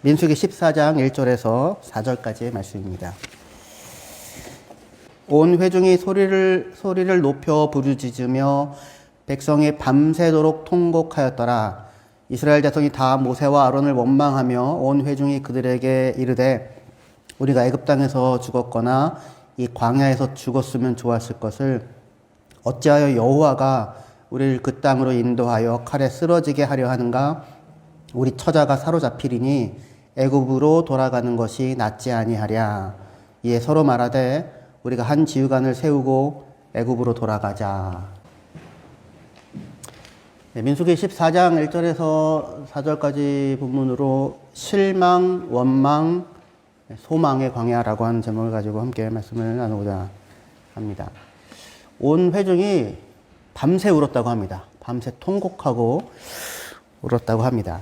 민수기 14장 1절에서 4절까지의 말씀입니다. 온 회중이 소리를 높여 부르짖으며 백성이 밤새도록 통곡하였더라. 이스라엘 자손이 다 모세와 아론을 원망하며 온 회중이 그들에게 이르되 우리가 애굽 땅에서 죽었거나 이 광야에서 죽었으면 좋았을 것을 어찌하여 여호와가 우리를 그 땅으로 인도하여 칼에 쓰러지게 하려 하는가? 우리 처자가 사로잡히리니 애굽으로 돌아가는 것이 낫지 아니하랴. 이에 서로 말하되 우리가 한 지휘관을 세우고 애굽으로 돌아가자. 민수기 14장 1절에서 4절까지 본문으로 실망, 원망, 소망의 광야라고 하는 제목을 가지고 함께 말씀을 나누고자 합니다. 온 회중이 밤새 울었다고 합니다. 밤새 통곡하고 울었다고 합니다.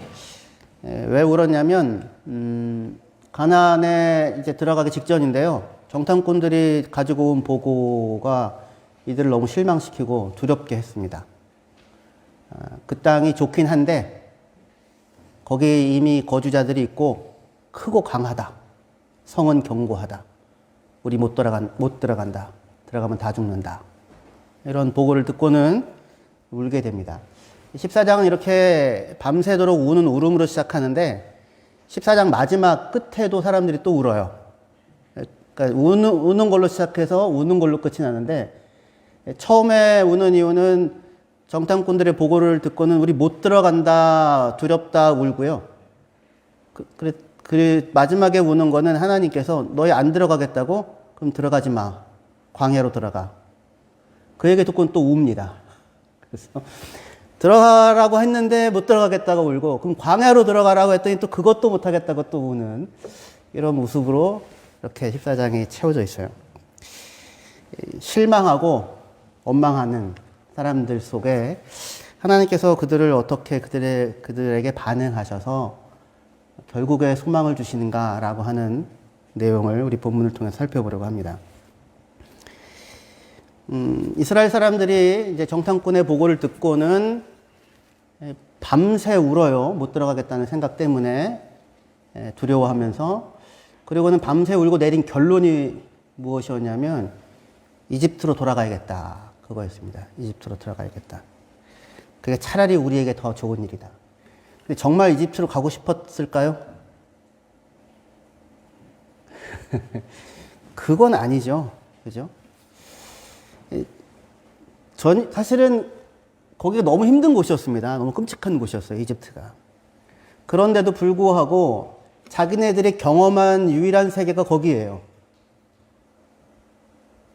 왜 울었냐면 가나안에 이제 들어가기 직전인데요. 정탐꾼들이 가지고 온 보고가 이들을 너무 실망시키고 두렵게 했습니다. 그 땅이 좋긴 한데 거기 이미 거주자들이 있고 크고 강하다. 성은 견고하다. 우리 못 들어간다. 들어가면 다 죽는다. 이런 보고를 듣고는 울게 됩니다. 14장은 이렇게 밤새도록 우는 울음으로 시작하는데 14장 마지막 끝에도 사람들이 또 울어요. 그러니까 우는 걸로 시작해서 우는 걸로 끝이 나는데 처음에 우는 이유는 정탐꾼들의 보고를 듣고는 우리 못 들어간다, 두렵다 울고요. 그 마지막에 우는 거는 하나님께서 너희 안 들어가겠다고? 그럼 들어가지 마. 광야로 들어가. 그 얘기 듣고는 또 웁니다. 그래서 들어가라고 했는데 못 들어가겠다고 울고, 그럼 광야로 들어가라고 했더니 또 그것도 못 하겠다고 또 우는 이런 모습으로 이렇게 14장이 채워져 있어요. 실망하고 원망하는 사람들 속에 하나님께서 그들을 어떻게 그들에게 반응하셔서 결국에 소망을 주시는가라고 하는 내용을 우리 본문을 통해서 살펴보려고 합니다. 이스라엘 사람들이 이제 정탐꾼의 보고를 듣고는 밤새 울어요. 못 들어가겠다는 생각 때문에 두려워하면서, 그리고는 밤새 울고 내린 결론이 무엇이었냐면 이집트로 돌아가야겠다. 그거였습니다. 이집트로 들어가야겠다. 그게 차라리 우리에게 더 좋은 일이다. 근데 정말 이집트로 가고 싶었을까요? 그건 아니죠. 그죠? 사실은 거기가 너무 힘든 곳이었습니다. 너무 끔찍한 곳이었어요, 이집트가. 그런데도 불구하고 자기네들이 경험한 유일한 세계가 거기예요.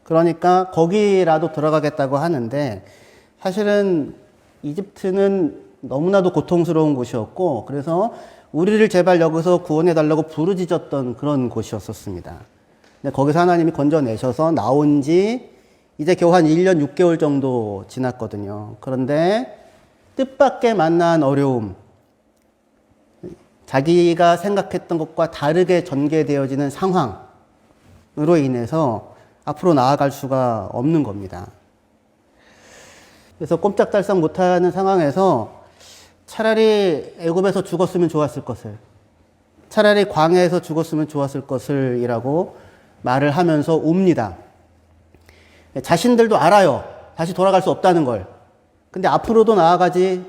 그러니까 거기라도 들어가겠다고 하는데 사실은 이집트는 너무나도 고통스러운 곳이었고, 그래서 우리를 제발 여기서 구원해달라고 부르짖었던 그런 곳이었었습니다. 근데 거기서 하나님이 건져내셔서 나온 지 이제 겨우 한 1년 6개월 정도 지났거든요. 그런데 뜻밖의 만난 어려움, 자기가 생각했던 것과 다르게 전개되어지는 상황으로 인해서 앞으로 나아갈 수가 없는 겁니다. 그래서 꼼짝달싹 못하는 상황에서 차라리 애굽에서 죽었으면 좋았을 것을, 차라리 광야에서 죽었으면 좋았을 것을 이라고 말을 하면서 웁니다. 자신들도 알아요. 다시 돌아갈 수 없다는 걸. 근데 앞으로도 나아가지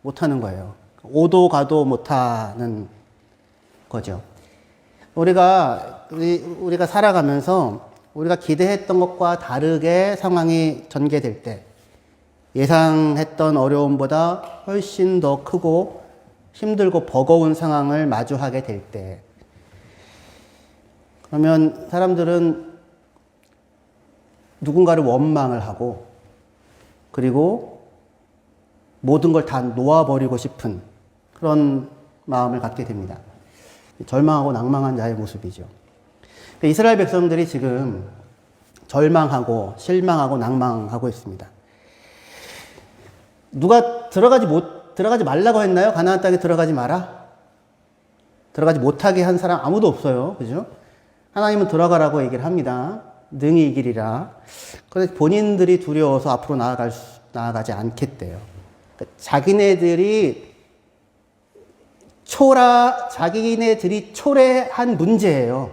못하는 거예요. 오도 가도 못하는 거죠. 우리가 살아가면서 우리가 기대했던 것과 다르게 상황이 전개될 때, 예상했던 어려움보다 훨씬 더 크고 힘들고 버거운 상황을 마주하게 될 때, 그러면 사람들은 누군가를 원망을 하고, 그리고 모든 걸 다 놓아버리고 싶은 그런 마음을 갖게 됩니다. 절망하고 낭망한 자의 모습이죠. 이스라엘 백성들이 지금 절망하고 실망하고 낭망하고 있습니다. 누가 들어가지 말라고 했나요? 가나안 땅에 들어가지 마라? 들어가지 못하게 한 사람 아무도 없어요. 그죠? 하나님은 들어가라고 얘기를 합니다. 능히 이기리라. 그런데 본인들이 두려워서 앞으로 나아가지 않겠대요. 그러니까 자기네들이 자기네들이 초래한 문제예요.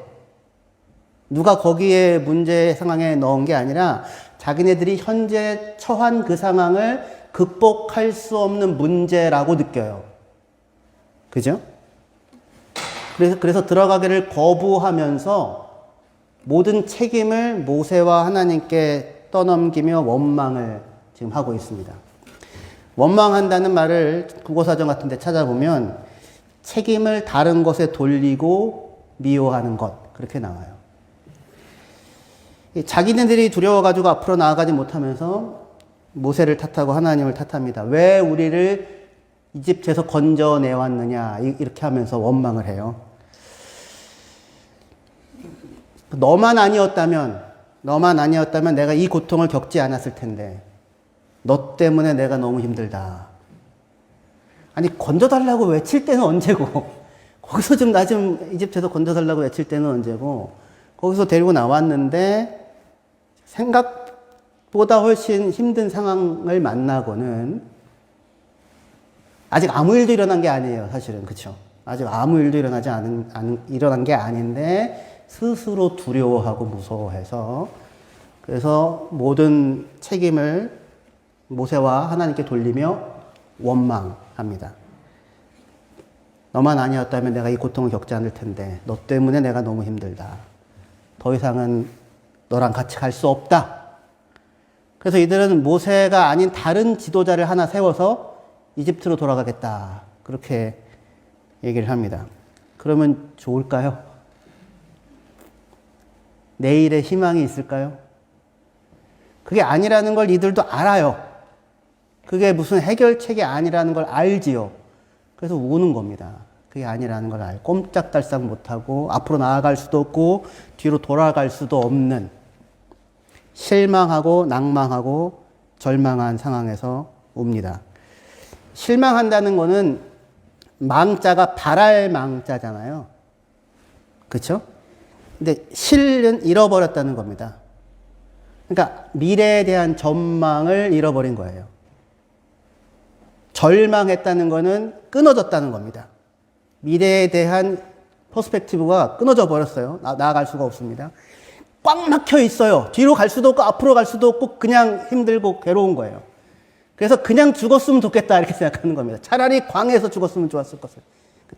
누가 거기에 문제 상황에 넣은 게 아니라 자기네들이 현재 처한 그 상황을 극복할 수 없는 문제라고 느껴요. 그죠? 그래서 들어가기를 거부하면서 모든 책임을 모세와 하나님께 떠넘기며 원망을 지금 하고 있습니다. 원망한다는 말을 국어사전 같은 데 찾아보면 책임을 다른 것에 돌리고 미워하는 것, 그렇게 나와요. 자기네들이 두려워가지고 앞으로 나아가지 못하면서 모세를 탓하고 하나님을 탓합니다. 왜 우리를 이집트에서 건져내왔느냐, 이렇게 하면서 원망을 해요. 너만 아니었다면 내가 이 고통을 겪지 않았을 텐데, 너 때문에 내가 너무 힘들다. 아니, 건져달라고 외칠 때는 언제고, 거기서 나 좀 이집트에서 건져달라고 외칠 때는 언제고, 거기서 데리고 나왔는데, 생각보다 훨씬 힘든 상황을 만나고는, 아직 아무 일도 일어난 게 아니에요, 사실은. 그쵸? 아직 아무 일도 일어난 게 아닌데, 스스로 두려워하고 무서워해서, 그래서 모든 책임을 모세와 하나님께 돌리며 원망합니다. 너만 아니었다면 내가 이 고통을 겪지 않을 텐데, 너 때문에 내가 너무 힘들다. 더 이상은 너랑 같이 갈 수 없다. 그래서 이들은 모세가 아닌 다른 지도자를 하나 세워서 이집트로 돌아가겠다. 그렇게 얘기를 합니다. 그러면 좋을까요? 내일의 희망이 있을까요? 그게 아니라는 걸 이들도 알아요. 그게 무슨 해결책이 아니라는 걸 알지요. 그래서 우는 겁니다. 그게 아니라는 걸 알고 꼼짝달싹 못하고 앞으로 나아갈 수도 없고 뒤로 돌아갈 수도 없는 실망하고 낭망하고 절망한 상황에서 옵니다. 실망한다는 거는 망자가 바랄 망자잖아요. 그렇죠? 근데 실은 잃어버렸다는 겁니다. 그러니까 미래에 대한 전망을 잃어버린 거예요. 절망했다는 거는 끊어졌다는 겁니다. 미래에 대한 퍼스펙티브가 끊어져 버렸어요. 나아갈 수가 없습니다. 꽉 막혀 있어요. 뒤로 갈 수도 없고 앞으로 갈 수도 없고 그냥 힘들고 괴로운 거예요. 그래서 그냥 죽었으면 좋겠다 이렇게 생각하는 겁니다. 차라리 광에서 죽었으면 좋았을 것을.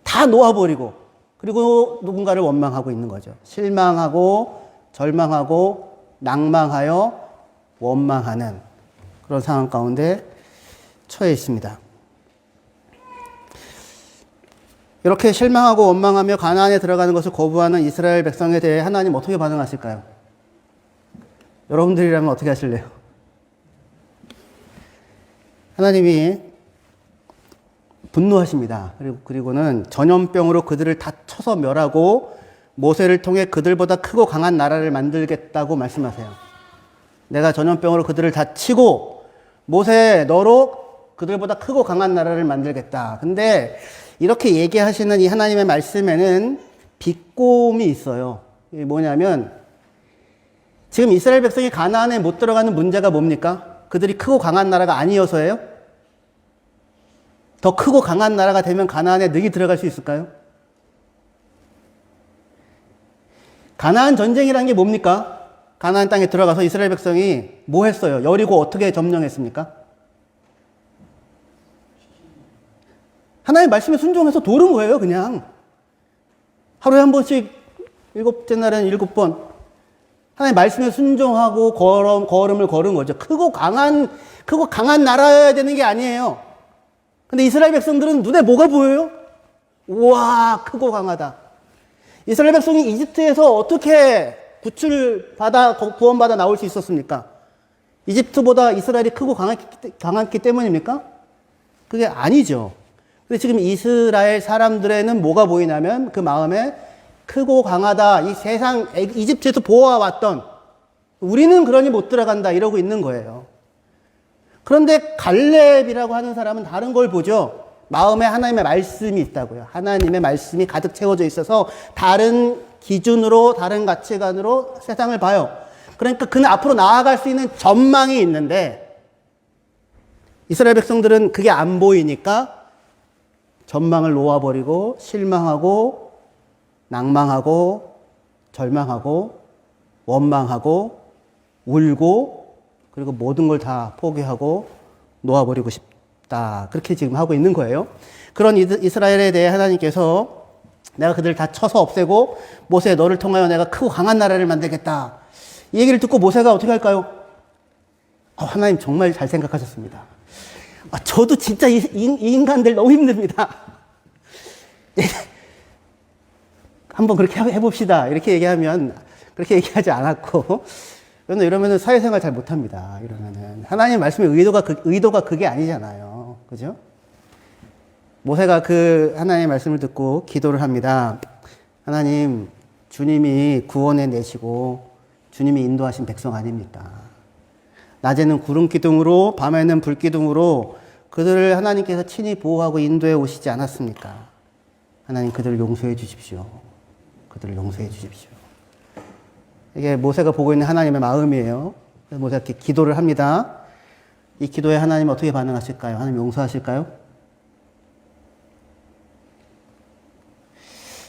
다 놓아버리고 그리고 누군가를 원망하고 있는 거죠. 실망하고 절망하고 낭망하여 원망하는 그런 상황 가운데 처해 있습니다. 이렇게 실망하고 원망하며 가나안에 들어가는 것을 거부하는 이스라엘 백성에 대해 하나님 어떻게 반응하실까요? 여러분들이라면 어떻게 하실래요? 하나님이 분노하십니다. 그리고는 전염병으로 그들을 다 쳐서 멸하고 모세를 통해 그들보다 크고 강한 나라를 만들겠다고 말씀하세요. 내가 전염병으로 그들을 다 치고 모세 너로 그들보다 크고 강한 나라를 만들겠다. 근데 이렇게 얘기하시는 이 하나님의 말씀에는 비꼬음이 있어요. 이게 뭐냐면 지금 이스라엘 백성이 가나안에 못 들어가는 문제가 뭡니까? 그들이 크고 강한 나라가 아니어서예요? 더 크고 강한 나라가 되면 가나안에 능히 들어갈 수 있을까요? 가나안 전쟁이라는 게 뭡니까? 가나안 땅에 들어가서 이스라엘 백성이 뭐 했어요? 여리고 어떻게 점령했습니까? 하나님 말씀에 순종해서 도른 거예요, 그냥. 하루에 한 번씩 7째 날에는 7번. 하나님 말씀에 순종하고 걸음을 걸은 거죠. 크고 강한 나라여야 되는 게 아니에요. 근데 이스라엘 백성들은 눈에 뭐가 보여요? 우와, 크고 강하다. 이스라엘 백성이 이집트에서 어떻게 구원받아 나올 수 있었습니까? 이집트보다 이스라엘이 크고 강했기 때문입니까? 그게 아니죠. 근데 지금 이스라엘 사람들에는 뭐가 보이냐면 그 마음에 크고 강하다. 이 세상 이집트에서 보아왔던 우리는 그러니 못 들어간다 이러고 있는 거예요. 그런데 갈렙이라고 하는 사람은 다른 걸 보죠. 마음에 하나님의 말씀이 있다고요. 하나님의 말씀이 가득 채워져 있어서 다른 기준으로 다른 가치관으로 세상을 봐요. 그러니까 그는 앞으로 나아갈 수 있는 전망이 있는데 이스라엘 백성들은 그게 안 보이니까 전망을 놓아버리고 실망하고 낭망하고 절망하고 원망하고 울고 그리고 모든 걸 다 포기하고 놓아버리고 싶다. 그렇게 지금 하고 있는 거예요. 그런 이스라엘에 대해 하나님께서 내가 그들을 다 쳐서 없애고 모세 너를 통하여 내가 크고 강한 나라를 만들겠다. 이 얘기를 듣고 모세가 어떻게 할까요? 하나님 정말 잘 생각하셨습니다. 저도 진짜 이 인간들 너무 힘듭니다. 한번 그렇게 해봅시다. 이렇게 얘기하면 그렇게 얘기하지 않았고 이러면은 사회생활 잘 못합니다. 이러면은 하나님 말씀의 의도가 그게 아니잖아요. 그죠? 모세가 그 하나님의 말씀을 듣고 기도를 합니다. 하나님, 주님이 구원해 내시고 주님이 인도하신 백성 아닙니까? 낮에는 구름 기둥으로 밤에는 불 기둥으로 그들을 하나님께서 친히 보호하고 인도해 오시지 않았습니까? 하나님 그들을 용서해 주십시오. 그들을 용서해 주십시오. 이게 모세가 보고 있는 하나님의 마음이에요. 그래서 모세가 이렇게 기도를 합니다. 이 기도에 하나님 어떻게 반응하실까요? 하나님 용서하실까요?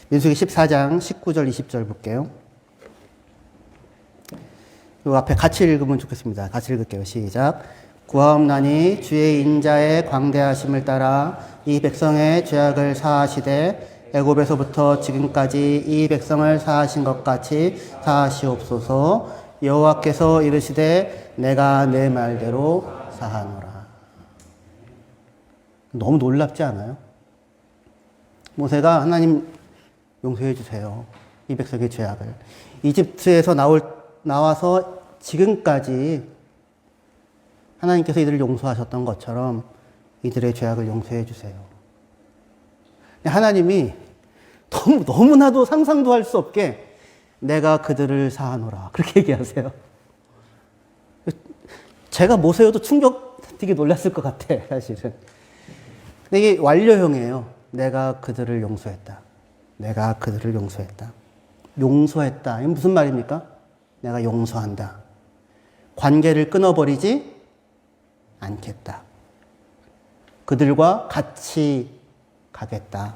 민수기 14장 19절 20절 볼게요. 이 앞에 같이 읽으면 좋겠습니다. 같이 읽을게요. 시작. 구하옵나니 주의 인자의 광대하심을 따라 이 백성의 죄악을 사하시되 애굽에서부터 지금까지 이 백성을 사하신 것 같이 사하시옵소서. 여호와께서 이르시되 내가 내 말대로 사하노라. 너무 놀랍지 않아요? 모세가 하나님 용서해 주세요. 이 백성의 죄악을. 이집트에서 나와서 지금까지 하나님께서 이들을 용서하셨던 것처럼 이들의 죄악을 용서해 주세요. 하나님이 너무나도 상상도 할 수 없게 내가 그들을 사하노라. 그렇게 얘기하세요. 제가 모세여도 되게 놀랐을 것 같아, 사실은. 근데 이게 완료형이에요. 내가 그들을 용서했다. 내가 그들을 용서했다. 용서했다. 이게 무슨 말입니까? 내가 용서한다. 관계를 끊어버리지 않겠다. 그들과 같이 가겠다.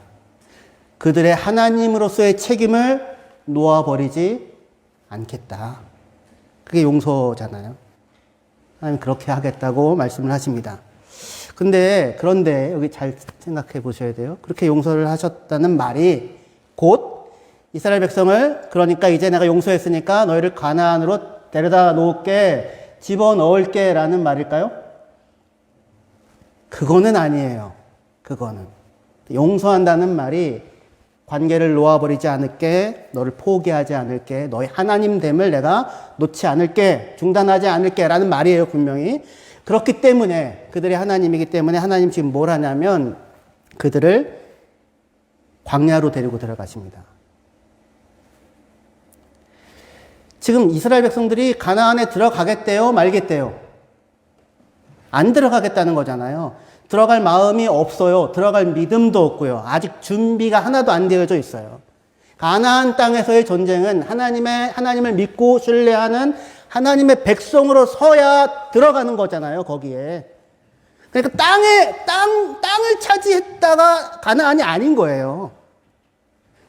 그들의 하나님으로서의 책임을 놓아버리지 않겠다. 그게 용서잖아요. 하나님 그렇게 하겠다고 말씀을 하십니다. 그런데 여기 잘 생각해 보셔야 돼요. 그렇게 용서를 하셨다는 말이 곧 이스라엘 백성을 그러니까 이제 내가 용서했으니까 너희를 가나안으로 데려다 놓을게, 집어넣을게 라는 말일까요? 그거는 아니에요. 그거는. 용서한다는 말이 관계를 놓아버리지 않을게, 너를 포기하지 않을게, 너의 하나님됨을 내가 놓지 않을게, 중단하지 않을게 라는 말이에요, 분명히. 그렇기 때문에, 그들의 하나님이기 때문에 하나님 지금 뭘 하냐면 그들을 광야로 데리고 들어가십니다. 지금 이스라엘 백성들이 가나안에 들어가겠대요, 말겠대요? 안 들어가겠다는 거잖아요. 들어갈 마음이 없어요. 들어갈 믿음도 없고요. 아직 준비가 하나도 안 되어져 있어요. 가나안 땅에서의 전쟁은 하나님을 믿고 신뢰하는 하나님의 백성으로 서야 들어가는 거잖아요, 거기에. 그러니까 땅을 차지했다가 가나안이 아닌 거예요.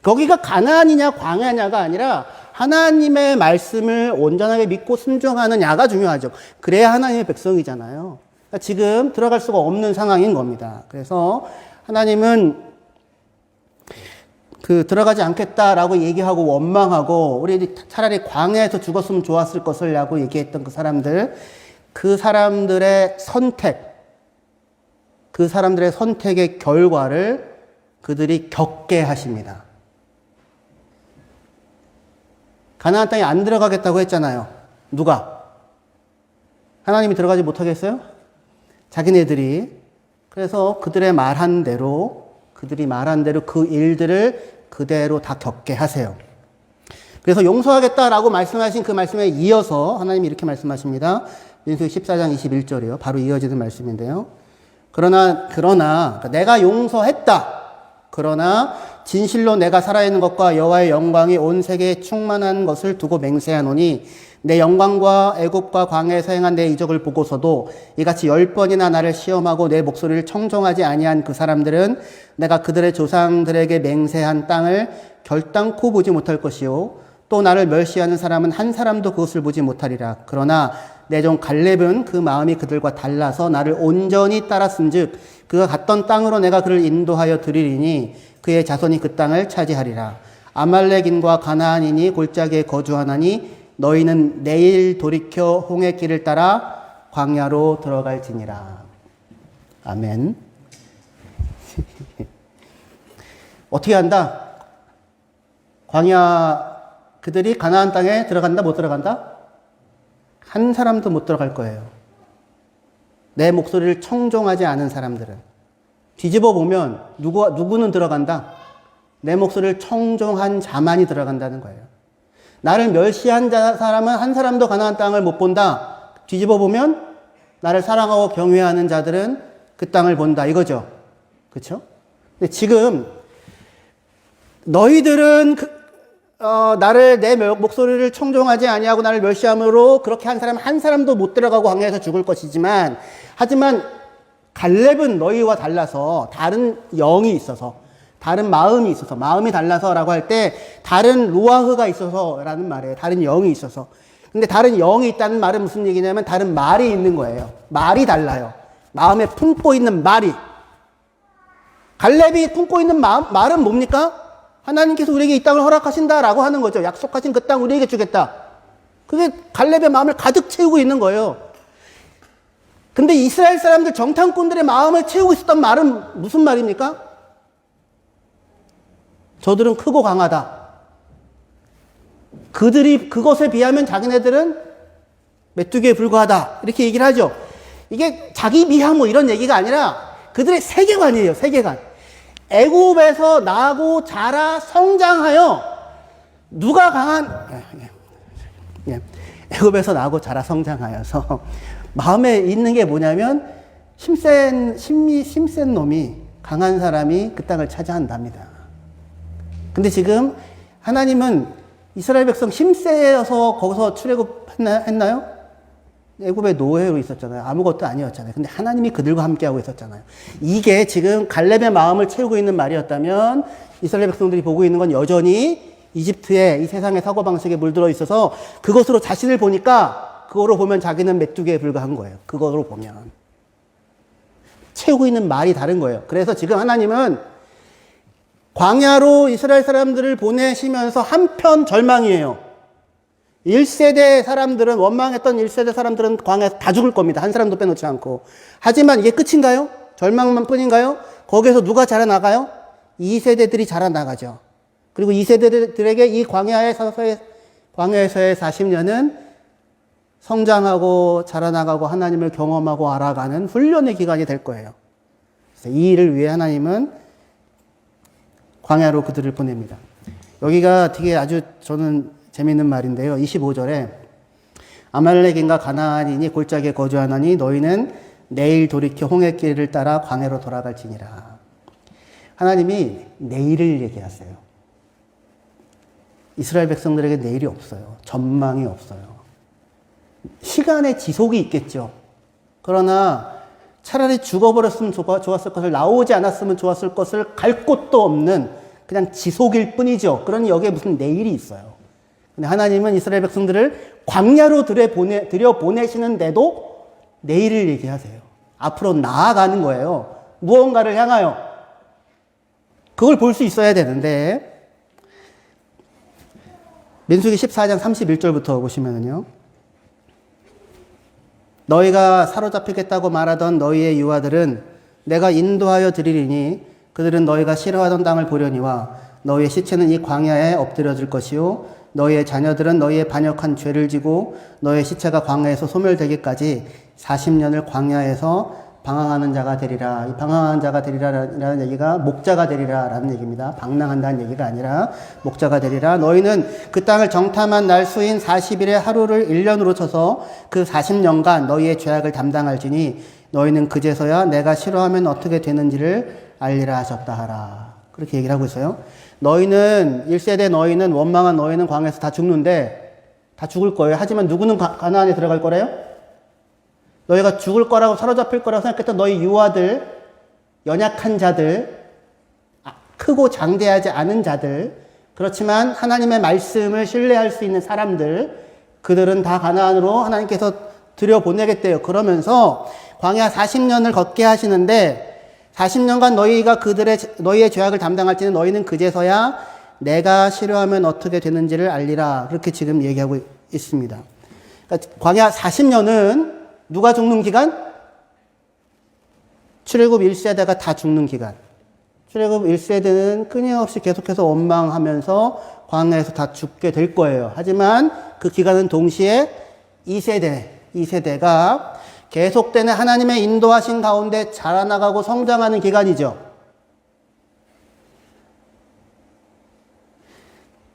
거기가 가나안이냐 광야냐가 아니라 하나님의 말씀을 온전하게 믿고 순종하느냐가 중요하죠. 그래야 하나님의 백성이잖아요. 그러니까 지금 들어갈 수가 없는 상황인 겁니다. 그래서 하나님은 들어가지 않겠다라고 얘기하고 원망하고 우리 차라리 광야에서 죽었으면 좋았을 것을라고 얘기했던 그 사람들의 선택의 결과를 그들이 겪게 하십니다. 가나안 땅에 안 들어가겠다고 했잖아요. 누가? 하나님이 들어가지 못하겠어요? 자기네들이. 그래서 그들이 말한 대로 그 일들을 그대로 다 겪게 하세요. 그래서 용서하겠다라고 말씀하신 그 말씀에 이어서 하나님이 이렇게 말씀하십니다. 민수기 14장 21절이요. 바로 이어지는 말씀인데요. 그러나 내가 용서했다. 그러나 진실로 내가 살아있는 것과 여호와의 영광이 온 세계에 충만한 것을 두고 맹세하노니 내 영광과 애굽과 광야에서 행한 내 이적을 보고서도 이같이 10번이나 나를 시험하고 내 목소리를 청종하지 아니한 그 사람들은 내가 그들의 조상들에게 맹세한 땅을 결단코 보지 못할 것이요 또 나를 멸시하는 사람은 한 사람도 그것을 보지 못하리라. 그러나 내 종 갈렙은 그 마음이 그들과 달라서 나를 온전히 따랐은즉 그가 갔던 땅으로 내가 그를 인도하여 드리리니 그의 자손이 그 땅을 차지하리라. 아말렉인과 가나안인이 골짜기에 거주하나니 너희는 내일 돌이켜 홍해 길을 따라 광야로 들어갈지니라. 아멘. 어떻게 한다? 광야 그들이 가나안 땅에 들어간다 못 들어간다? 한 사람도 못 들어갈 거예요. 내 목소리를 청종하지 않은 사람들은. 뒤집어 보면 누구는 들어간다? 내 목소리를 청종한 자만이 들어간다는 거예요. 나를 멸시한 사람은 한 사람도 가나안 땅을 못 본다. 뒤집어 보면 나를 사랑하고 경외하는 자들은 그 땅을 본다. 이거죠. 그렇죠? 근데 지금 너희들은 나를 내 목소리를 청종하지 아니하고 나를 멸시함으로 그렇게 한 사람 한 사람도 못 들어가고 광야에서 죽을 것이지만 하지만 갈렙은 너희와 달라서 다른 영이 있어서 다른 마음이 있어서 마음이 달라서라고 할 때 다른 루아흐가 있어서라는 말이에요. 다른 영이 있어서. 근데 다른 영이 있다는 말은 무슨 얘기냐면 다른 말이 있는 거예요. 말이 달라요. 마음에 품고 있는 말이. 갈렙이 품고 있는 말은 뭡니까? 하나님께서 우리에게 이 땅을 허락하신다라고 하는 거죠. 약속하신 그 땅 우리에게 주겠다. 그게 갈렙의 마음을 가득 채우고 있는 거예요. 근데 이스라엘 사람들 정탐꾼들의 마음을 채우고 있었던 말은 무슨 말입니까? 저들은 크고 강하다. 그들이 그것에 비하면 자기네들은 메뚜기에 불과하다. 이렇게 얘기를 하죠. 이게 자기 비하 뭐 이런 얘기가 아니라 그들의 세계관이에요. 세계관. 애굽에서 나고 자라 성장하여 누가 강한 애굽에서 나고 자라 성장하여서 마음에 있는 게 뭐냐면 힘센 놈이 강한 사람이 그 땅을 차지한답니다. 근데 지금 하나님은 이스라엘 백성 힘세여서 거기서 출애굽했나요? 애굽의 노예로 있었잖아요. 아무것도 아니었잖아요. 근데 하나님이 그들과 함께하고 있었잖아요. 이게 지금 갈렙의 마음을 채우고 있는 말이었다면 이스라엘 백성들이 보고 있는 건 여전히 이집트의 이 세상의 사고방식에 물들어 있어서 그것으로 자신을 보니까 그거로 보면 자기는 메뚜기에 불과한 거예요. 그거로 보면. 채우고 있는 말이 다른 거예요. 그래서 지금 하나님은 광야로 이스라엘 사람들을 보내시면서 한편 절망이에요. 1세대 사람들은, 원망했던 1세대 사람들은 광야에서 다 죽을 겁니다. 한 사람도 빼놓지 않고. 하지만 이게 끝인가요? 절망만 뿐인가요? 거기에서 누가 자라나가요? 2세대들이 자라나가죠. 그리고 2세대들에게 이 광야에서의 40년은 성장하고 자라나가고 하나님을 경험하고 알아가는 훈련의 기간이 될 거예요. 그래서 이 일을 위해 하나님은 광야로 그들을 보냅니다. 여기가 되게 아주 저는 재미있는 말인데요. 25절에 아말렉인과 가나안인이 골짜기에 거주하나니 너희는 내일 돌이켜 홍해길을 따라 광야로 돌아갈지니라. 하나님이 내일을 얘기하세요. 이스라엘 백성들에게 내일이 없어요. 전망이 없어요. 시간의 지속이 있겠죠. 그러나 차라리 죽어버렸으면 좋았을 것을, 나오지 않았으면 좋았을 것을 갈 곳도 없는 그냥 지속일 뿐이죠. 그러니 여기에 무슨 내일이 있어요. 근데 하나님은 이스라엘 백성들을 광야로 들여보내시는데도 내일을 얘기하세요. 앞으로 나아가는 거예요. 무언가를 향하여. 그걸 볼 수 있어야 되는데 민수기 14장 31절부터 보시면은요. 너희가 사로잡히겠다고 말하던 너희의 유아들은 내가 인도하여 드리리니 그들은 너희가 싫어하던 땅을 보려니와 너희의 시체는 이 광야에 엎드려질 것이요 너희의 자녀들은 너희의 반역한 죄를 지고 너희의 시체가 광야에서 소멸되기까지 40년을 광야에서 방황하는 자가 되리라. 이 방황하는 자가 되리라라는 얘기가 목자가 되리라라는 얘기입니다. 방랑한다는 얘기가 아니라 목자가 되리라. 너희는 그 땅을 정탐한 날 수인 40일의 하루를 1년으로 쳐서 그 40년간 너희의 죄악을 담당할지니 너희는 그제서야 내가 싫어하면 어떻게 되는지를 알리라 하셨다 하라. 그렇게 얘기를 하고 있어요. 너희는 1세대 너희는 원망한 너희는 광야에서 다 다 죽을 거예요. 하지만 누구는 가나안에 들어갈 거래요? 너희가 죽을 거라고 사로잡힐 거라고 생각했던 너희 유아들, 연약한 자들, 크고 장대하지 않은 자들, 그렇지만 하나님의 말씀을 신뢰할 수 있는 사람들, 그들은 다 가나안으로 하나님께서 들여보내겠대요. 그러면서 광야 40년을 걷게 하시는데 40년간 너희가 너희의 죄악을 담당할지는 너희는 그제서야 내가 싫어하면 어떻게 되는지를 알리라. 그렇게 지금 얘기하고 있습니다. 그러니까 광야 40년은 누가 죽는 기간? 출애굽 1세대가 다 죽는 기간. 출애굽 1세대는 끊임없이 계속해서 원망하면서 광야에서 다 죽게 될 거예요. 하지만 그 기간은 동시에 2세대가 계속되는 하나님의 인도하신 가운데 자라나가고 성장하는 기간이죠.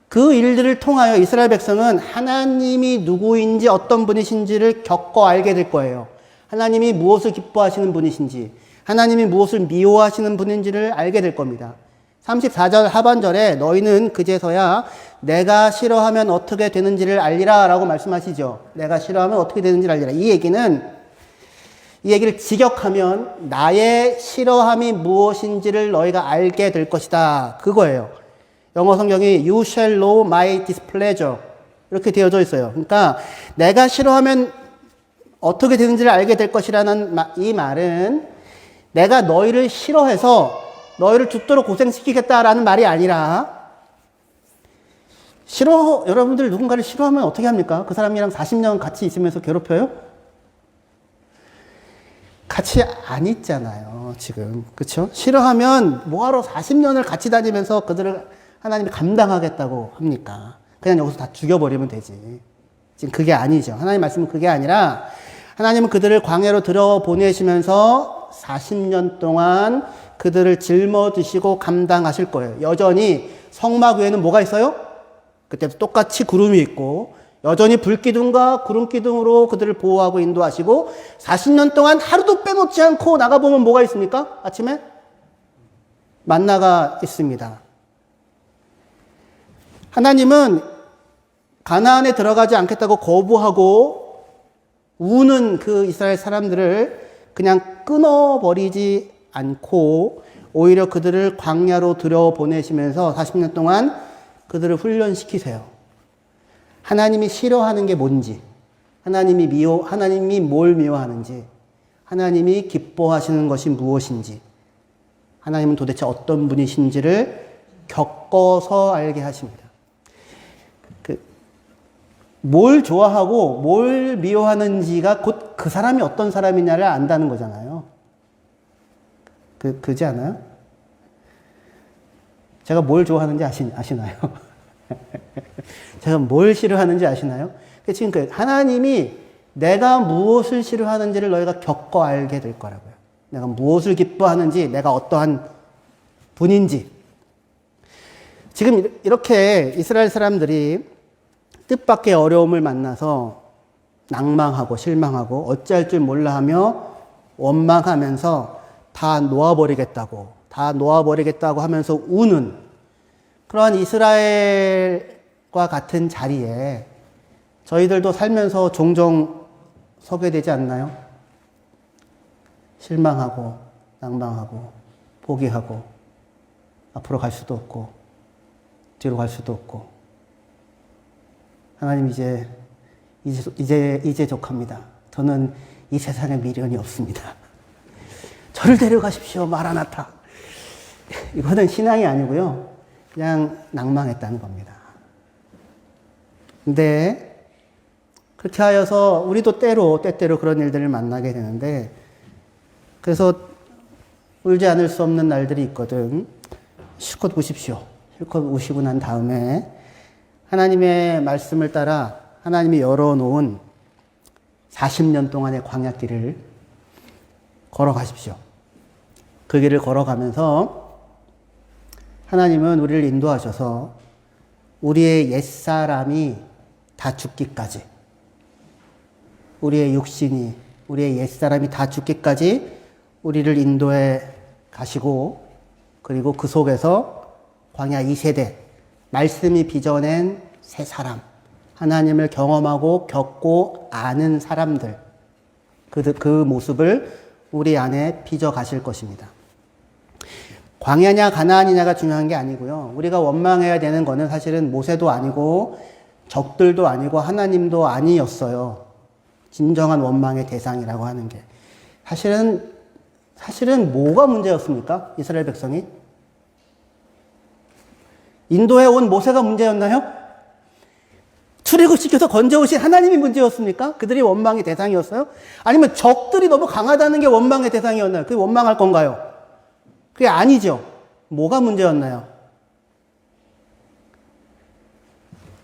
그 일들을 통하여 이스라엘 백성은 하나님이 누구인지 어떤 분이신지를 겪어 알게 될 거예요. 하나님이 무엇을 기뻐하시는 분이신지, 하나님이 무엇을 미워하시는 분인지를 알게 될 겁니다. 34절 하반절에 너희는 그제서야 내가 싫어하면 어떻게 되는지를 알리라 라고 말씀하시죠. 내가 싫어하면 어떻게 되는지를 알리라. 이 얘기를 직역하면 나의 싫어함이 무엇인지를 너희가 알게 될 것이다. 그거예요. 영어 성경이 You shall know my displeasure 이렇게 되어져 있어요. 그러니까 내가 싫어하면 어떻게 되는지를 알게 될 것이라는 이 말은 내가 너희를 싫어해서 너희를 죽도록 고생시키겠다라는 말이 아니라 여러분들 누군가를 싫어하면 어떻게 합니까? 그 사람이랑 40년 같이 있으면서 괴롭혀요? 같이 안 있잖아요, 지금. 그쵸? 싫어하면 뭐하러 40년을 같이 다니면서 그들을 하나님이 감당하겠다고 합니까? 그냥 여기서 다 죽여버리면 되지. 지금 그게 아니죠. 하나님 말씀은 그게 아니라 하나님은 그들을 광야로 들여보내시면서 40년 동안 그들을 짊어지시고 감당하실 거예요. 여전히 성막 위에는 뭐가 있어요? 그때도 똑같이 구름이 있고 여전히 불기둥과 구름기둥으로 그들을 보호하고 인도하시고 40년 동안 하루도 빼놓지 않고 나가보면 뭐가 있습니까? 아침에? 만나가 있습니다. 하나님은 가나안에 들어가지 않겠다고 거부하고 우는 그 이스라엘 사람들을 그냥 끊어버리지 않고 오히려 그들을 광야로 들여보내시면서 40년 동안 그들을 훈련시키세요. 하나님이 싫어하는 게 뭔지, 하나님이 뭘 미워하는지, 하나님이 기뻐하시는 것이 무엇인지, 하나님은 도대체 어떤 분이신지를 겪어서 알게 하십니다. 뭘 좋아하고 뭘 미워하는지가 곧 그 사람이 어떤 사람이냐를 안다는 거잖아요. 그지 않아요? 제가 뭘 좋아하는지 아시나요? 제가 뭘 싫어하는지 아시나요? 지금 하나님이 내가 무엇을 싫어하는지를 너희가 겪어 알게 될 거라고요. 내가 무엇을 기뻐하는지, 내가 어떠한 분인지. 지금 이렇게 이스라엘 사람들이 뜻밖의 어려움을 만나서 낭망하고 실망하고 어찌할 줄 몰라 하며 원망하면서 다 놓아버리겠다고 하면서 우는 그러한 이스라엘과 같은 자리에 저희들도 살면서 종종 서게 되지 않나요? 실망하고 낭망하고 포기하고 앞으로 갈 수도 없고 뒤로 갈 수도 없고 하나님 이제 족합니다. 저는 이 세상에 미련이 없습니다. 저를 데려가십시오. 마라나타. 이거는 신앙이 아니고요. 그냥 낭망했다는 겁니다. 근데 그렇게 하여서 우리도 때때로 그런 일들을 만나게 되는데 그래서 울지 않을 수 없는 날들이 있거든. 실컷 우십시오. 실컷 우시고 난 다음에 하나님의 말씀을 따라 하나님이 열어놓은 40년 동안의 광야길을 걸어가십시오. 그 길을 걸어가면서 하나님은 우리를 인도하셔서 우리의 옛사람이 다 죽기까지 우리의 육신이 우리의 옛사람이 다 죽기까지 우리를 인도해 가시고 그리고 그 속에서 광야 2세대 말씀이 빚어낸 새 사람 하나님을 경험하고 겪고 아는 사람들, 그 모습을 우리 안에 빚어 가실 것입니다. 광야냐 가나안이냐가 중요한 게 아니고요. 우리가 원망해야 되는 거는 사실은 모세도 아니고 적들도 아니고 하나님도 아니었어요. 진정한 원망의 대상이라고 하는 게. 사실은 뭐가 문제였습니까? 이스라엘 백성이? 인도에 온 모세가 문제였나요? 출애굽시켜서 건져오신 하나님이 문제였습니까? 그들이 원망의 대상이었어요? 아니면 적들이 너무 강하다는 게 원망의 대상이었나요? 그게 원망할 건가요? 그게 아니죠. 뭐가 문제였나요?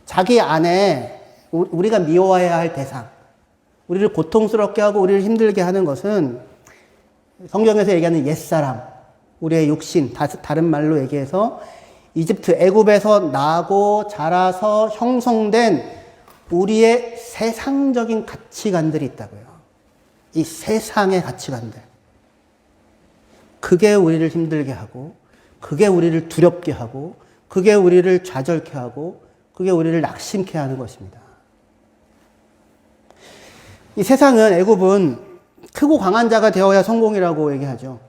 자기 안에 우리가 미워해야 할 대상, 우리를 고통스럽게 하고 우리를 힘들게 하는 것은 성경에서 얘기하는 옛사람, 우리의 육신, 다른 말로 얘기해서 이집트, 애굽에서 나고 자라서 형성된 우리의 세상적인 가치관들이 있다고요. 이 세상의 가치관들. 그게 우리를 힘들게 하고, 그게 우리를 두렵게 하고, 그게 우리를 좌절케 하고, 그게 우리를 낙심케 하는 것입니다. 이 세상은, 애굽은 크고 강한 자가 되어야 성공이라고 얘기하죠.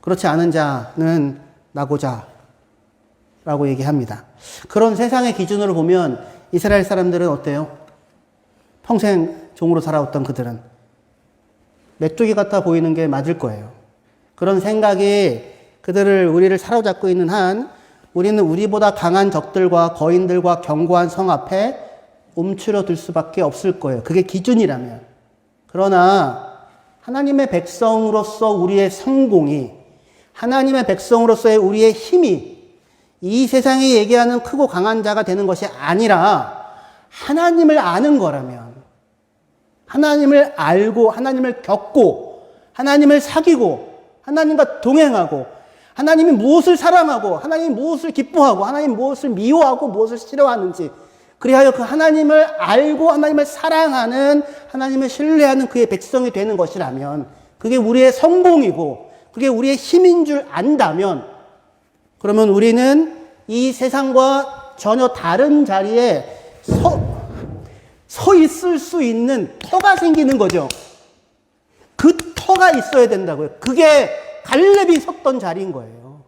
그렇지 않은 자는 나고자 라고 얘기합니다. 그런 세상의 기준으로 보면 이스라엘 사람들은 어때요? 평생 종으로 살아왔던 그들은 메뚜기 같아 보이는 게 맞을 거예요. 그런 생각이 우리를 사로잡고 있는 한 우리는 우리보다 강한 적들과 거인들과 견고한 성 앞에 움츠러들 수밖에 없을 거예요. 그게 기준이라면. 그러나 하나님의 백성으로서 우리의 성공이, 하나님의 백성으로서의 우리의 힘이 이 세상이 얘기하는 크고 강한 자가 되는 것이 아니라 하나님을 아는 거라면, 하나님을 알고 하나님을 겪고 하나님을 사귀고 하나님과 동행하고 하나님이 무엇을 사랑하고 하나님이 무엇을 기뻐하고 하나님이 무엇을 미워하고 무엇을 싫어하는지, 그리하여 그 하나님을 알고 하나님을 사랑하는, 하나님을 신뢰하는 그의 백성이 되는 것이라면, 그게 우리의 성공이고 그게 우리의 힘인 줄 안다면, 그러면 우리는 이 세상과 전혀 다른 자리에 서 있을 수 있는 터가 생기는 거죠. 그 터가 있어야 된다고요. 그게 갈렙이 섰던 자리인 거예요.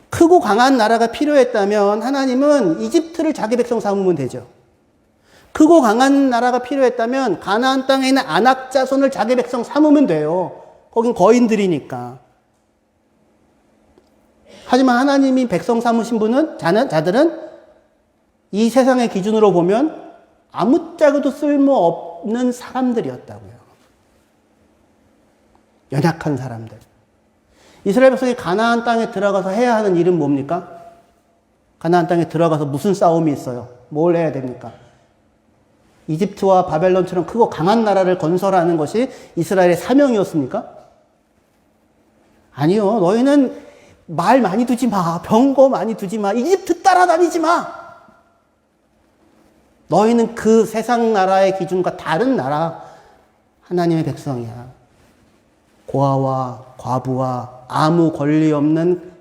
크고 강한 나라가 필요했다면 하나님은 이집트를 자기 백성 삼으면 되죠. 크고 강한 나라가 필요했다면 가나안 땅에 있는 아낙 자손을 자기 백성 삼으면 돼요. 거긴 거인들이니까. 하지만 하나님이 백성 삼으신 자들은 이 세상의 기준으로 보면 아무짝에도 쓸모없는 사람들이었다고요. 연약한 사람들. 이스라엘 백성이 가나안 땅에 들어가서 해야 하는 일은 뭡니까? 가나안 땅에 들어가서 무슨 싸움이 있어요? 뭘 해야 됩니까? 이집트와 바벨론처럼 크고 강한 나라를 건설하는 것이 이스라엘의 사명이었습니까? 아니요. 너희는 말 많이 두지 마. 병거 많이 두지 마. 이집트 따라다니지 마. 너희는 그 세상 나라의 기준과 다른 나라, 하나님의 백성이야. 고아와 과부와 아무 권리 없는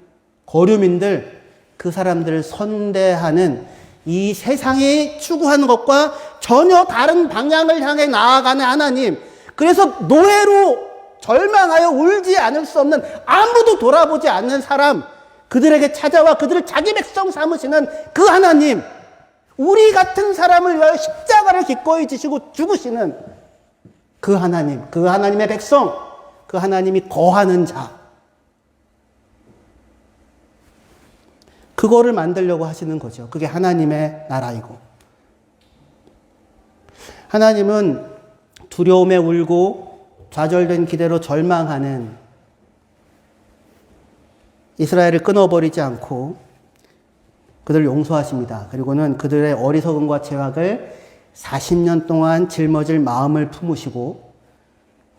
거류민들, 그 사람들을 선대하는 이 세상이 추구하는 것과 전혀 다른 방향을 향해 나아가는 하나님. 그래서 노예로 절망하여 울지 않을 수 없는, 아무도 돌아보지 않는 사람, 그들에게 찾아와 그들을 자기 백성 삼으시는 그 하나님, 우리 같은 사람을 위하여 십자가를 기꺼이 지시고 죽으시는 그 하나님, 그 하나님의 백성, 그 하나님이 거하는 자, 그거를 만들려고 하시는 거죠. 그게 하나님의 나라이고, 하나님은 두려움에 울고 좌절된 기대로 절망하는 이스라엘을 끊어버리지 않고 그들을 용서하십니다. 그리고는 그들의 어리석음과 죄악을 40년 동안 짊어질 마음을 품으시고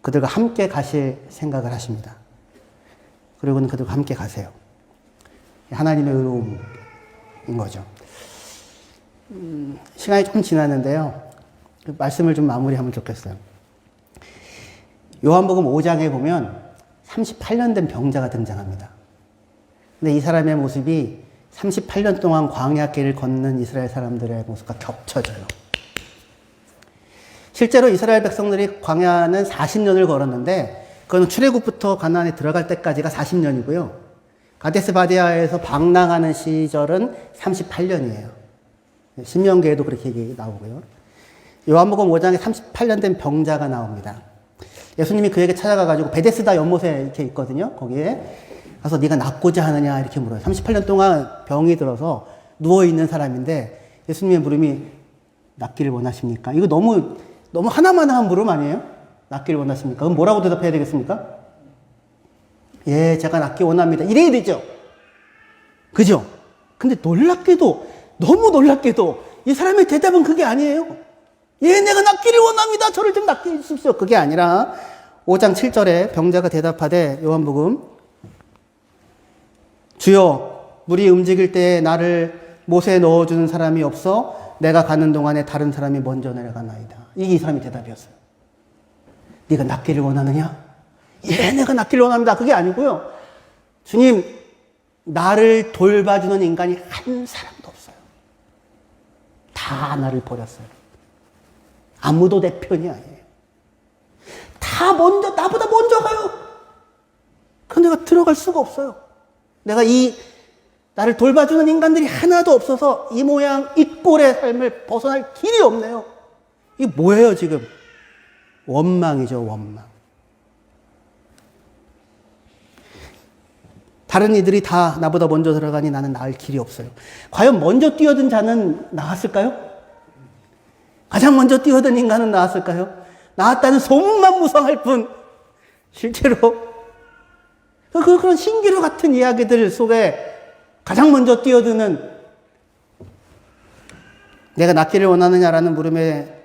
그들과 함께 가실 생각을 하십니다. 그리고는 그들과 함께 가세요. 하나님의 의로움인 거죠. 시간이 좀 지났는데요. 말씀을 좀 마무리하면 좋겠어요. 요한복음 5장에 보면 38년 된 병자가 등장합니다. 근데 이 사람의 모습이 38년 동안 광야길을 걷는 이스라엘 사람들의 모습과 겹쳐져요. 실제로 이스라엘 백성들이 광야는 40년을 걸었는데 그건 출애굽부터 가나안에 들어갈 때까지가 40년이고요. 가데스 바네아에서 방랑하는 시절은 38년이에요. 신명기에도 그렇게 얘기 나오고요. 요한복음 5장에 38년 된 병자가 나옵니다. 예수님이 그에게 찾아가가지고 베데스다 연못에 이렇게 있거든요. 거기에 가서 네가 낫고자 하느냐 이렇게 물어요. 38년 동안 병이 들어서 누워있는 사람인데 예수님의 물음이 낫기를 원하십니까? 이거 너무 하나만 물음 아니에요? 낫기를 원하십니까? 그럼 뭐라고 대답해야 되겠습니까? 예, 제가 낫기 원합니다. 이래야 되죠. 그죠? 근데 너무 놀랍게도 이 사람의 대답은 그게 아니에요. 예, 내가 낫기를 원합니다. 저를 좀 낫게 해주십시오. 그게 아니라 5장 7절에 병자가 대답하되 요한복음 주여 물이 움직일 때에 나를 못에 넣어주는 사람이 없어 내가 가는 동안에 다른 사람이 먼저 내려가나이다. 이게 이 사람의 대답이었어요. 네가 낫기를 원하느냐? 예, 내가 낫기를 원합니다. 그게 아니고요. 주님, 나를 돌봐주는 인간이 한 사람도 없어요. 다 나를 버렸어요. 아무도 내 편이 아니에요. 다 나보다 먼저 가요. 그런데 내가 들어갈 수가 없어요. 나를 돌봐주는 인간들이 하나도 없어서 이 모양, 이 꼴의 삶을 벗어날 길이 없네요. 이게 뭐예요, 지금? 원망이죠, 원망. 다른 이들이 다 나보다 먼저 들어가니 나는 나을 길이 없어요. 과연 먼저 뛰어든 자는 나았을까요? 가장 먼저 뛰어든 인간은 나았을까요? 나았다는 소문만 무성할 뿐 실제로 그런 신기루 같은 이야기들 속에 가장 먼저 뛰어드는 내가 낫기를 원하느냐라는 물음에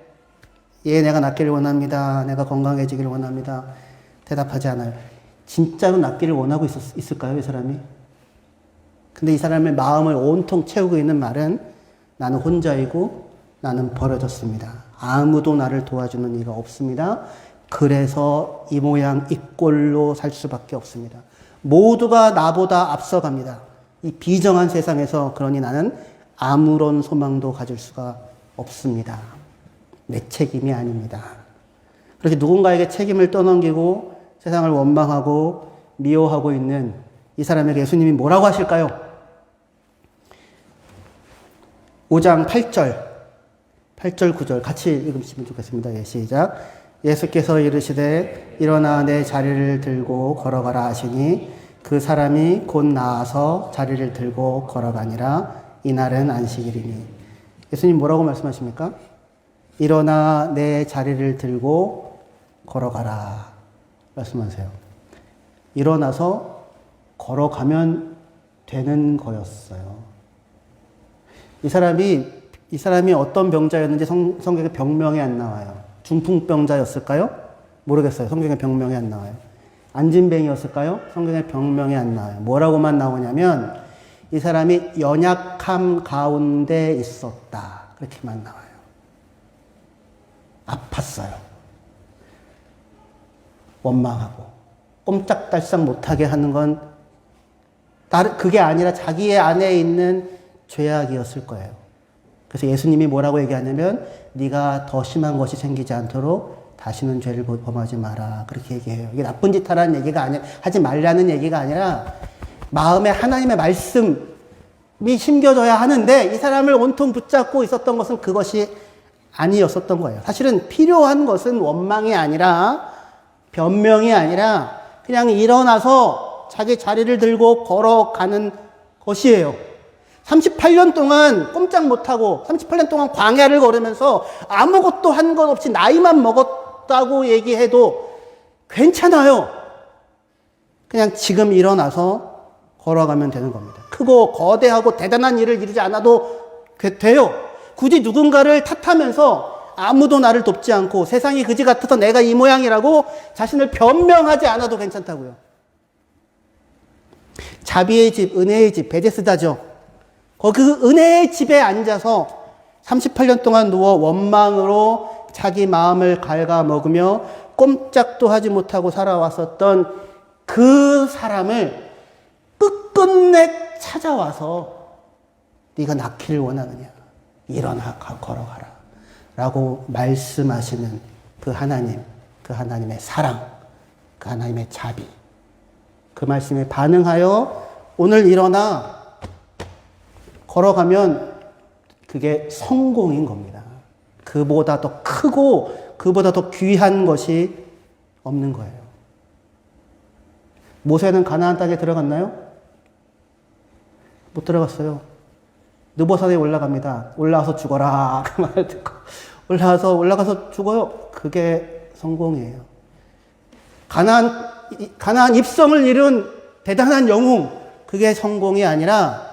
예, 내가 낫기를 원합니다. 내가 건강해지기를 원합니다. 대답하지 않아요. 진짜로 낫기를 원하고 있을까요, 이 사람이? 근데 이 사람의 마음을 온통 채우고 있는 말은 나는 혼자이고 나는 버려졌습니다. 아무도 나를 도와주는 이가 없습니다. 그래서 이 모양 이 꼴로 살 수밖에 없습니다. 모두가 나보다 앞서갑니다. 이 비정한 세상에서 그러니 나는 아무런 소망도 가질 수가 없습니다. 내 책임이 아닙니다. 그렇게 누군가에게 책임을 떠넘기고 세상을 원망하고 미워하고 있는 이 사람에게 예수님이 뭐라고 하실까요? 5장 8절, 9절 같이 읽으시면 좋겠습니다. 예, 시작. 예수께서 이르시되 일어나 내 자리를 들고 걸어가라 하시니 그 사람이 곧 나아서 자리를 들고 걸어가니라. 이날은 안식일이니. 예수님 뭐라고 말씀하십니까? 일어나 내 자리를 들고 걸어가라 말씀하세요. 일어나서 걸어가면 되는 거였어요. 이 사람이 어떤 병자였는지 성경에 병명이 안 나와요. 중풍병자였을까요? 모르겠어요. 성경에 병명이 안 나와요. 안진뱅이였을까요? 성경에 병명이 안 나와요. 뭐라고만 나오냐면 이 사람이 연약함 가운데 있었다. 그렇게만 나와요. 아팠어요. 원망하고 꼼짝달싹 못하게 하는 건 그게 아니라 자기의 안에 있는 죄악이었을 거예요. 그래서 예수님이 뭐라고 얘기하냐면 네가 더 심한 것이 생기지 않도록 다시는 죄를 범하지 마라. 그렇게 얘기해요. 이게 나쁜 짓 하라는 얘기가 아니라 하지 말라는 얘기가 아니라 마음에 하나님의 말씀이 심겨져야 하는데 이 사람을 온통 붙잡고 있었던 것은 그것이 아니었었던 거예요. 사실은 필요한 것은 원망이 아니라 변명이 아니라 그냥 일어나서 자기 자리를 들고 걸어가는 것이에요. 38년 동안 꼼짝 못하고 38년 동안 광야를 걸으면서 아무것도 한 것 없이 나이만 먹었다고 얘기해도 괜찮아요. 그냥 지금 일어나서 걸어가면 되는 겁니다. 크고 거대하고 대단한 일을 이루지 않아도 돼요. 굳이 누군가를 탓하면서 아무도 나를 돕지 않고 세상이 그지 같아서 내가 이 모양이라고 자신을 변명하지 않아도 괜찮다고요. 자비의 집, 은혜의 집, 베데스다죠. 그 은혜의 집에 앉아서 38년 동안 누워 원망으로 자기 마음을 갉아먹으며 꼼짝도 하지 못하고 살아왔었던 그 사람을 끝끝내 찾아와서 네가 낳기를 원하느냐? 일어나 걸어가라. 라고 말씀하시는 그 하나님, 그 하나님의 사랑, 그 하나님의 자비. 그 말씀에 반응하여 오늘 일어나 걸어가면 그게 성공인 겁니다. 그보다 더 크고 그보다 더 귀한 것이 없는 거예요. 모세는 가나안 땅에 들어갔나요? 못 들어갔어요. 느보산에 올라갑니다. 올라와서 죽어라. 그 말 듣고 올라가서 죽어요. 그게 성공이에요. 가나안 입성을 이룬 대단한 영웅, 그게 성공이 아니라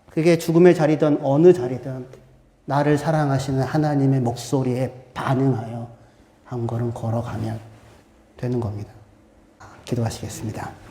그게 죽음의 자리든 어느 자리든 나를 사랑하시는 하나님의 목소리에 반응하여 한 걸음 걸어가면 되는 겁니다. 기도하시겠습니다.